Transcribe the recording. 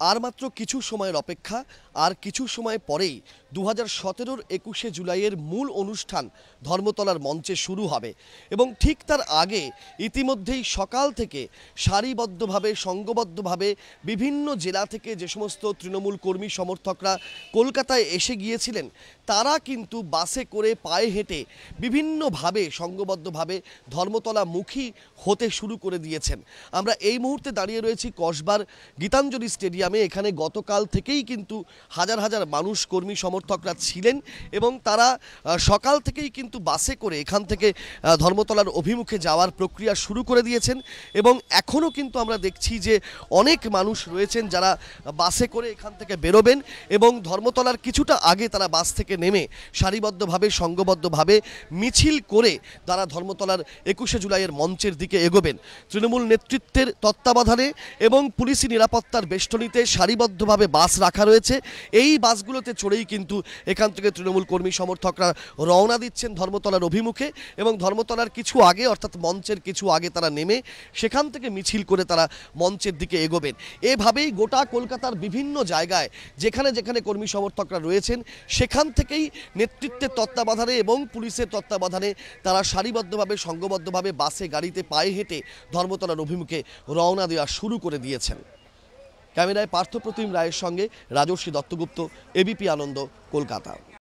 আর মাত্র কিছু সময়ের অপেক্ষা, আর কিছু সময় পরেই 2017-র 21শে জুলাইয়ের মূল অনুষ্ঠান ধর্মতলার মঞ্চে শুরু হবে এবং ঠিক তার আগে ইতিমধ্যেই সকাল থেকে সারিবদ্ধভাবে সংঘবদ্ধভাবে বিভিন্ন জেলা থেকে যে সমস্ত তৃণমূল কর্মী সমর্থকরা কলকাতায় এসে গিয়েছিলেন তারা কিন্তু বাসে করে পায়ে হেঁটে বিভিন্নভাবে সংঘবদ্ধভাবে ধর্মতলামুখী হতে শুরু করে দিয়েছেন। আমরা এই মুহূর্তে দাঁড়িয়ে রয়েছি কসবার গীতাঞ্জলি স্টেডিয়ামে। এখানে গতকাল থেকেই কিন্তু হাজার হাজার মানুষ কর্মী সমর্থকরা ছিলেন এবং তারা সকাল থেকেই কিন্তু বাসে করে এখান থেকে ধর্মতলার অভিমুখে যাওয়ার প্রক্রিয়া শুরু করে দিয়েছেন এবং এখনও কিন্তু আমরা দেখছি যে অনেক মানুষ রয়েছেন যারা বাসে করে এখান থেকে বেরোবেন এবং ধর্মতলার কিছুটা আগে তারা বাস থেকে নেমে সারিবদ্ধভাবে সংঘবদ্ধভাবে মিছিল করে তারা ধর্মতলার 21শে জুলাইয়ের মঞ্চের দিকে এগোবেন। তৃণমূল নেতৃত্বের তত্ত্বাবধানে এবং পুলিশি নিরাপত্তার বেষ্টনীতে সারিবদ্ধভাবে বাস রাখা রয়েছে। এই বাসগুলোতে চড়েই কিন্তু এখান থেকে তৃণমূল কর্মী সমর্থকরা রওনা দিচ্ছেন ধর্মতলার অভিমুখে এবং ধর্মতলার কিছু আগে অর্থাৎ মঞ্চের কিছু আগে তারা নেমে সেখান থেকে মিছিল করে তারা মঞ্চের দিকে এগোবেন। এভাবেই গোটা কলকাতার বিভিন্ন জায়গায় যেখানে যেখানে কর্মী সমর্থকরা রয়েছেন সেখান থেকেই নেতৃত্বের তত্ত্বাবধানে এবং পুলিশের তত্ত্বাবধানে তারা সারিবদ্ধভাবে সংঘবদ্ধভাবে বাসে গাড়িতে পায়ে হেঁটে ধর্মতলার অভিমুখে রওনা দেওয়া শুরু করে দিয়েছেন। ক্যামেরায় পার্থপ্রতিম রায়ের সঙ্গে রাজর্ষি দত্তগুপ্ত, এবিপি আনন্দ, কলকাতা।